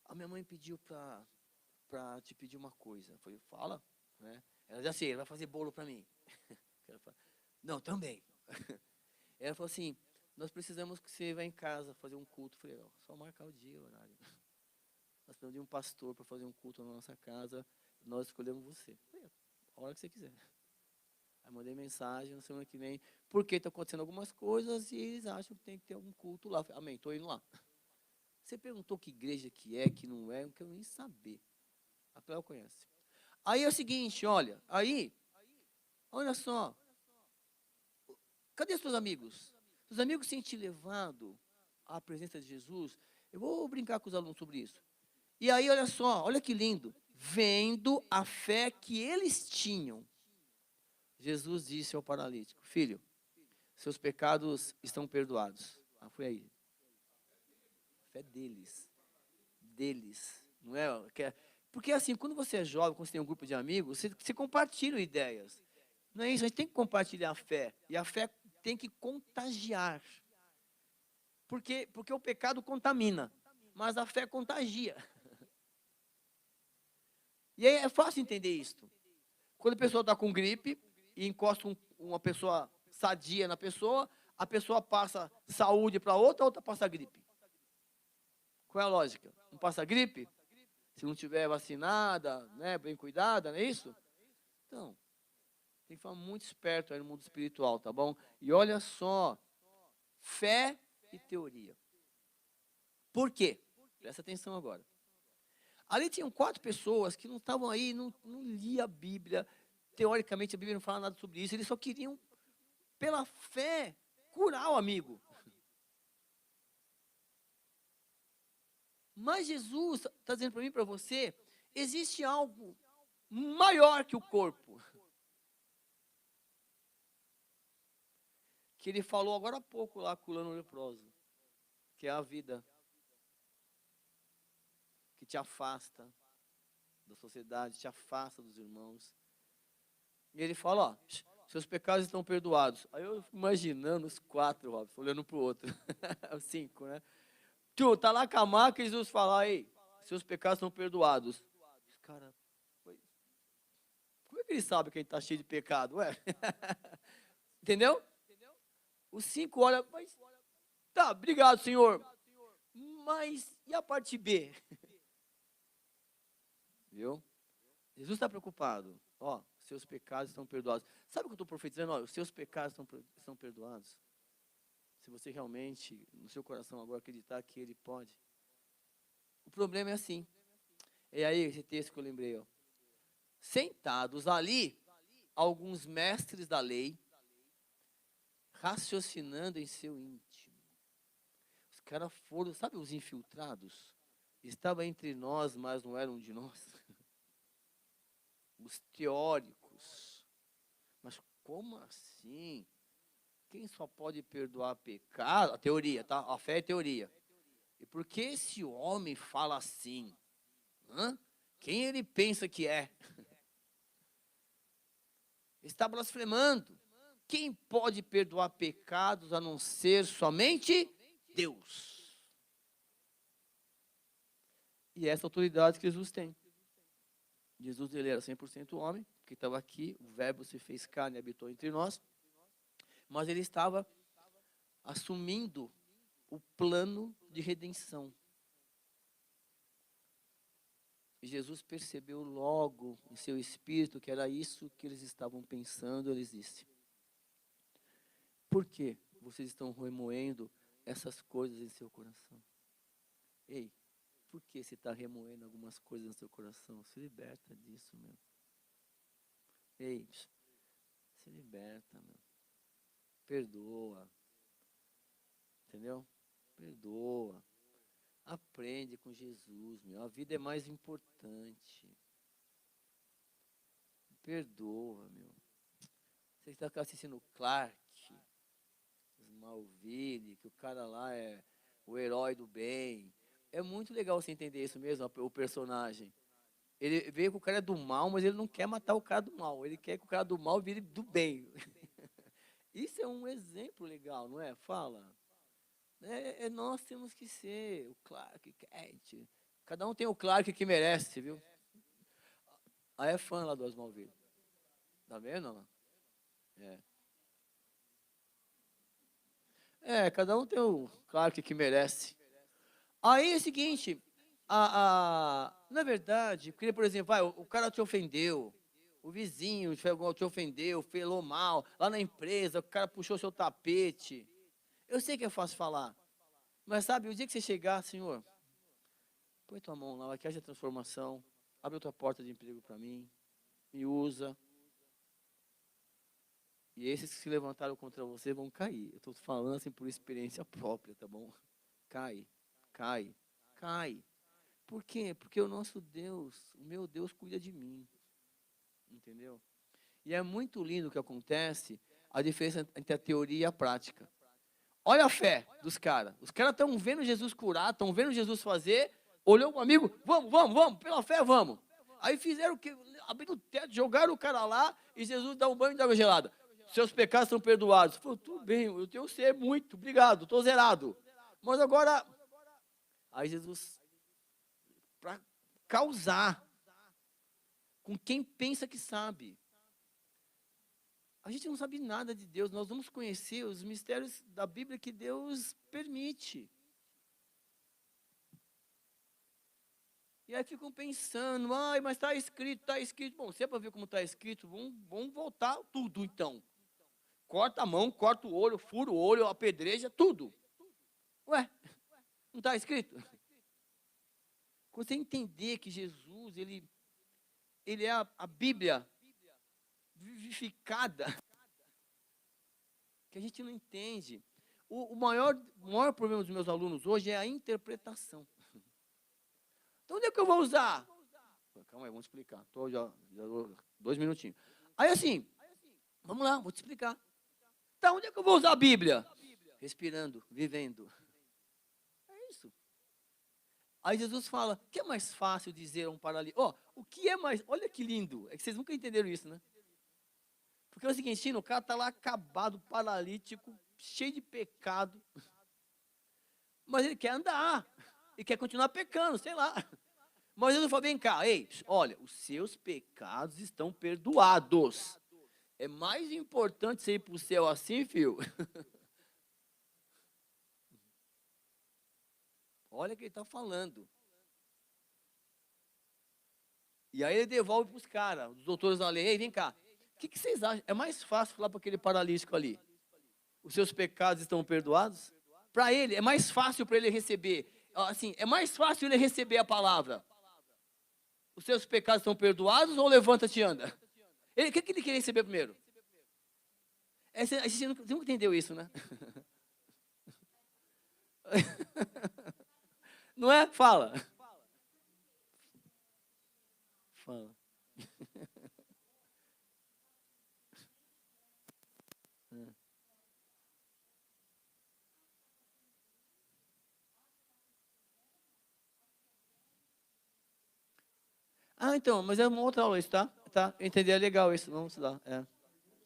a minha mãe pediu para te pedir uma coisa. Eu falei, fala, né? Ela já sei, ela vai fazer bolo para mim. Não, também. Ela falou assim, nós precisamos que você vá em casa fazer um culto. Eu falei, ó, só marcar o dia, o horário. Nós precisamos de um pastor para fazer um culto na nossa casa, nós escolhemos você. Eu falei, a hora que você quiser. Aí mandei mensagem na semana que vem, porque está acontecendo algumas coisas e eles acham que tem que ter algum culto lá. Eu falei, amém, estou indo lá. Você perguntou que igreja que não é, eu não quero nem saber. A Cléo conhece. Aí é o seguinte, olha só. Cadê seus amigos? Seus amigos têm te levado à presença de Jesus? Eu vou brincar com os alunos sobre isso. E aí, olha só, olha que lindo. Vendo a fé que eles tinham, Jesus disse ao paralítico, filho, seus pecados estão perdoados. Ah, foi aí. A fé deles. Deles. Não é? Porque assim, quando você é jovem, quando você tem um grupo de amigos, você compartilha ideias. Não é isso? A gente tem que compartilhar a fé. E a fé tem que contagiar. Porque o pecado contamina, mas a fé contagia. E aí é fácil entender isso. Quando a pessoa está com gripe e encosta uma pessoa sadia na pessoa, a pessoa passa saúde para outra, a outra passa gripe. Qual é a lógica? Não passa gripe? Se não tiver vacinada, né, bem cuidada, não é isso? Então, tem que ficar muito esperto aí no mundo espiritual, tá bom? E olha só, fé e teoria. Por quê? Presta atenção agora. Ali tinham 4 pessoas que não estavam aí, não lia a Bíblia. Teoricamente, a Bíblia não fala nada sobre isso. Eles só queriam, pela fé, curar o amigo. Mas Jesus está dizendo para mim e para você, existe algo maior que o corpo. Que ele falou agora há pouco lá com o Lano leproso. Que é a vida. Que te afasta da sociedade, te afasta dos irmãos. E ele fala, ó, seus pecados estão perdoados. Aí eu fico imaginando os 4, Robson, olhando para o outro. Os 5, né? Tu, tá lá com a maca e Jesus fala, aí, seus pecados estão perdoados. Cara, como é que ele sabe que a gente está cheio de pecado? Ué? Entendeu? Os 5 olham, mas tá, obrigado, Senhor. Mas e a parte B? Viu? Jesus está preocupado. Ó, seus pecados estão perdoados. Sabe o que eu estou profetizando? Ó, os seus pecados estão perdoados. Se você realmente, no seu coração agora, acreditar que Ele pode. O problema é assim. E aí, esse texto que eu lembrei, ó. Sentados ali, alguns mestres da lei, raciocinando em seu íntimo. Os caras foram, sabe os infiltrados? Estava entre nós, mas não eram de nós. Os teóricos. Mas como assim? Quem só pode perdoar pecado? A teoria, tá? A fé é teoria. E por que esse homem fala assim? Hã? Quem ele pensa que é? Está blasfemando. Quem pode perdoar pecados a não ser somente Deus? E essa autoridade que Jesus tem. Jesus, ele era 100% homem, que estava aqui, o verbo se fez carne e habitou entre nós, mas ele estava assumindo o plano de redenção. E Jesus percebeu logo em seu espírito que era isso que eles estavam pensando, eles disse: por que vocês estão remoendo essas coisas em seu coração? Ei, por que você está remoendo algumas coisas no seu coração? Se liberta disso, meu. Ei, se liberta, meu. Perdoa. Entendeu? Perdoa. Aprende com Jesus, meu. A vida é mais importante. Perdoa, meu. Você está assistindo Clark, Smallville, que o cara lá é o herói do bem. É muito legal você entender isso mesmo, o personagem. Ele vê que o cara é do mal, mas ele não quer matar o cara do mal. Ele quer que o cara do mal vire do bem. Isso é um exemplo legal, não é? Fala. Nós temos que ser o Clark Kent. Cada um tem o Clark que merece, viu? Aí é fã lá do Smallville. Tá vendo lá? Cada um tem o Clark que merece. Aí é o seguinte, na verdade, porque, por exemplo, o cara te ofendeu, o vizinho te ofendeu, falou mal, lá na empresa, o cara puxou seu tapete. Eu sei que é fácil falar, mas sabe, o dia que você chegar, Senhor, põe tua mão lá, que haja transformação, abre outra porta de emprego para mim, me usa. E esses que se levantaram contra você vão cair. Eu estou falando assim por experiência própria, tá bom? Cai, cai, cai. Por quê? Porque o nosso Deus, o meu Deus cuida de mim. Entendeu? E é muito lindo o que acontece, a diferença entre a teoria e a prática. Olha a fé dos caras. Os caras estão vendo Jesus curar, estão vendo Jesus fazer. Olhou o amigo, vamos, pela fé, vamos. Aí fizeram o que? Abriram o teto, jogaram o cara lá e Jesus dá um banho de água gelada. Seus pecados são perdoados. Falou, tudo bem, eu tenho ser muito, obrigado, estou zerado. Mas agora, aí Jesus, para causar com quem pensa que sabe. A gente não sabe nada de Deus, nós vamos conhecer os mistérios da Bíblia que Deus permite. E aí ficam pensando, mas está escrito, está escrito. Bom, se é para ver como está escrito, vamos voltar tudo então. Corta a mão, corta o olho, fura o olho, apedreja, tudo. Ué, não está escrito? Quando você entender que Jesus, ele é a Bíblia vivificada, que a gente não entende. O maior problema dos meus alunos hoje é a interpretação. Então, onde é que eu vou usar? Calma aí, vamos explicar. Já 2 minutinhos. Aí, assim, vamos lá, vou te explicar. Tá, onde é que eu vou usar a Bíblia? Respirando, vivendo. É isso. Aí Jesus fala, o que é mais fácil dizer a um paralítico? O que é mais... Olha que lindo. É que vocês nunca entenderam isso, né? Porque é o seguinte, o cara está lá acabado, paralítico, cheio de pecado. Mas ele quer andar. Ele quer continuar pecando, sei lá. Mas Jesus fala, vem cá, ei, olha, os seus pecados estão perdoados. É mais importante você ir para o céu assim, filho. Olha o que ele está falando. E aí ele devolve para os caras, os doutores da lei, ei, vem cá. O que vocês acham? É mais fácil falar para aquele paralítico ali. os seus pecados estão perdoados? Para ele, é mais fácil para ele receber, assim, é mais fácil ele receber a palavra. Os seus pecados estão perdoados ou levanta-te e anda? O que ele queria receber primeiro? Você nunca entendeu isso, né? Não é? Fala. Fala. Então, mas é uma outra aula isso, tá? Tá, eu entendi, é legal isso, vamos lá.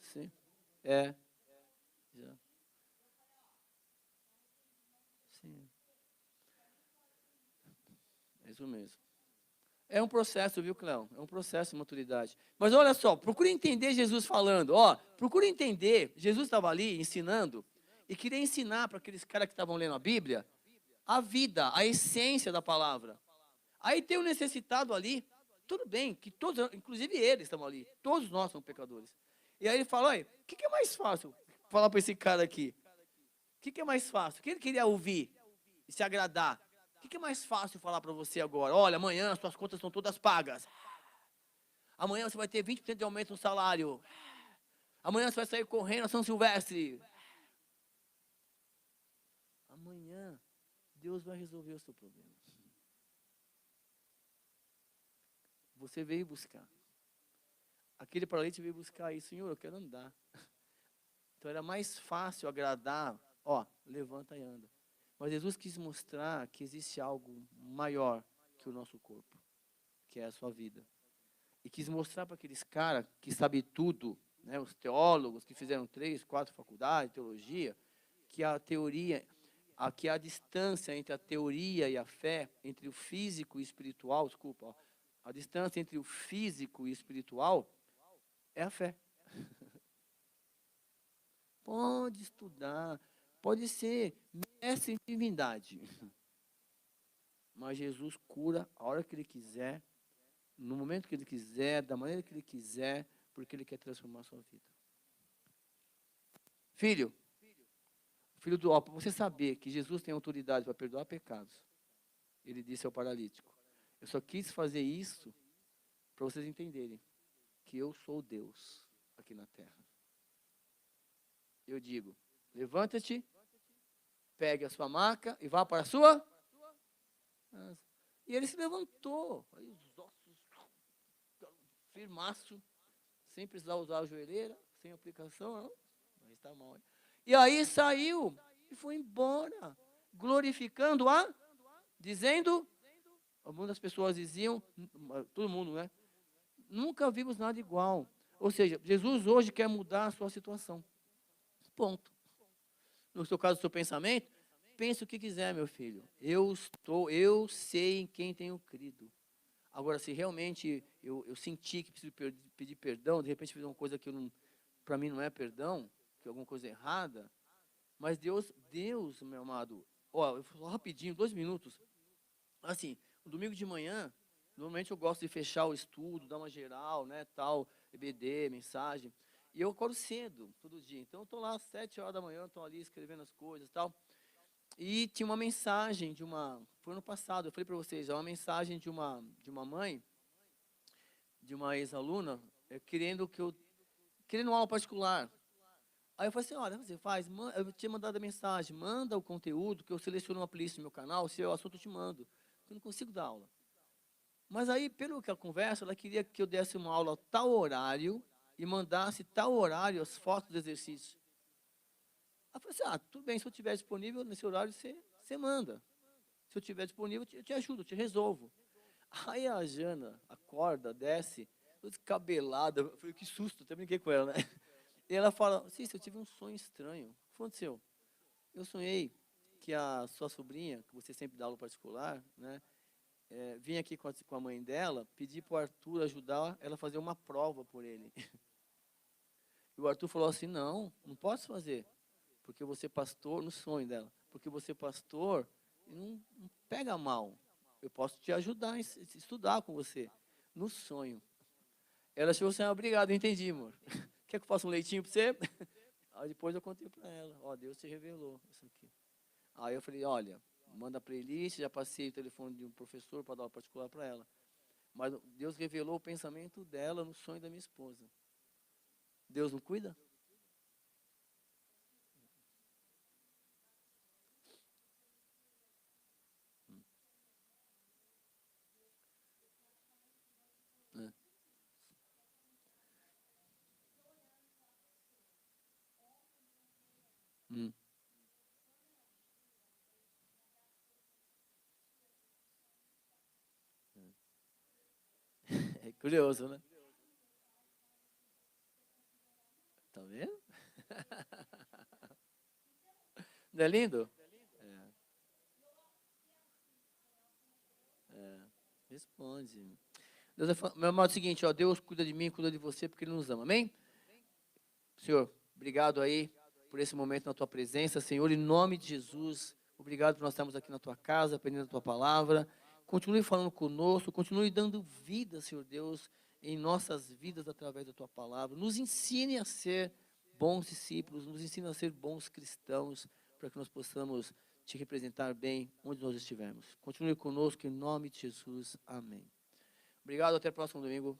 Sim, já. Sim, é isso mesmo. É um processo, viu, Cléo? É um processo de maturidade. Mas olha só, procure entender Jesus falando. Procure entender. Jesus estava ali ensinando e queria ensinar para aqueles caras que estavam lendo a Bíblia a vida, a essência da palavra. Aí tem o necessitado ali, tudo bem, que todos, inclusive eles estavam ali, todos nós somos pecadores. E aí ele fala, olha, o que é mais fácil falar para esse cara aqui? O que é mais fácil? O que ele queria ouvir e se agradar? O que é mais fácil falar para você agora? Olha, amanhã as suas contas estão todas pagas. Amanhã você vai ter 20% de aumento no salário. Amanhã você vai sair correndo a São Silvestre. Amanhã Deus vai resolver o seu problema. Você veio buscar. Aquele paralítico veio buscar isso. Senhor, eu quero andar. Então era mais fácil agradar. Levanta e anda. Mas Jesus quis mostrar que existe algo maior que o nosso corpo, que é a sua vida. E quis mostrar para aqueles caras que sabem tudo, né, os teólogos que fizeram 3, 4 faculdades de teologia, que a teoria, que a distância entre a teoria e a fé, entre o físico e o espiritual, a distância entre o físico e o espiritual é a fé. Pode estudar, pode ser mestre em divindade, mas Jesus cura a hora que Ele quiser, no momento que Ele quiser, da maneira que Ele quiser, porque Ele quer transformar a sua vida. Filho para você saber que Jesus tem autoridade para perdoar pecados, Ele disse ao paralítico, eu só quis fazer isso para vocês entenderem que eu sou Deus aqui na terra. Eu digo, levanta-te, pegue a sua maca e vá para a sua casa. E ele se levantou, aí os ossos firmaço, sem precisar usar a joelheira, sem aplicação, não, mas está mal. E aí saiu e foi embora, glorificando dizendo, algumas pessoas diziam, todo mundo, né? Nunca vimos nada igual. Ou seja, Jesus hoje quer mudar a sua situação. Ponto. No seu caso, o seu pensamento, pense o que quiser, meu filho. Eu sei em quem tenho crido. Agora, se realmente eu senti que preciso pedir perdão, de repente fiz uma coisa que para mim não é perdão, que é alguma coisa errada, mas Deus, meu amado, eu vou rapidinho, 2 minutos. Assim, no domingo de manhã, normalmente eu gosto de fechar o estudo, dar uma geral, né, tal, EBD, mensagem. E eu acordo cedo, todo dia. Então, eu estou lá às 7 horas da manhã, estou ali escrevendo as coisas e tal. E tinha uma mensagem foi ano passado, eu falei para vocês, é uma mensagem de uma mãe, de uma ex-aluna, querendo uma aula particular. Aí eu falei assim, olha, você faz, eu tinha mandado a mensagem, manda o conteúdo, que eu seleciono uma playlist no meu canal, se é o assunto eu te mando, porque eu não consigo dar aula. Mas aí, pelo que ela conversa, ela queria que eu desse uma aula tal horário e mandasse tal horário as fotos do exercício. Aí eu falei assim, tudo bem, se eu estiver disponível nesse horário, você manda. Se eu estiver disponível, eu te ajudo, eu te resolvo. Aí a Jana acorda, desce, toda descabelada. Eu falei, que susto, até brinquei com ela, né? E ela fala, Cícero, eu tive um sonho estranho. O que aconteceu? Eu sonhei que a sua sobrinha, que você sempre dá aula particular, né? Vinha aqui com a mãe dela, pedir para o Arthur ajudar ela a fazer uma prova por ele. E o Arthur falou assim, não posso fazer, porque você pastor, no sonho dela, porque você pastor, não pega mal, eu posso te ajudar a estudar com você, no sonho. Ela chegou assim, obrigado, eu entendi, amor. Quer que eu faça um leitinho para você? Aí depois eu contei para ela, ó, Deus te revelou isso aqui. Aí eu falei, olha, manda a playlist, já passei o telefone de um professor para dar aula particular para ela. Mas Deus revelou o pensamento dela no sonho da minha esposa. Deus não cuida? É. Hum. É curioso, né? Tá vendo? Não é lindo? É, é. Responde. Deus meu amado, é o seguinte, ó, Deus cuida de mim, cuida de você, porque Ele nos ama. Amém? Senhor, obrigado aí por esse momento na tua presença, Senhor, em nome de Jesus. Obrigado por nós estarmos aqui na tua casa, aprendendo a tua palavra. Continue falando conosco, continue dando vida, Senhor Deus, em nossas vidas através da tua palavra. Nos ensine a ser bons discípulos, nos ensine a ser bons cristãos, para que nós possamos te representar bem onde nós estivermos. Continue conosco em nome de Jesus. Amém. Obrigado, até o próximo domingo.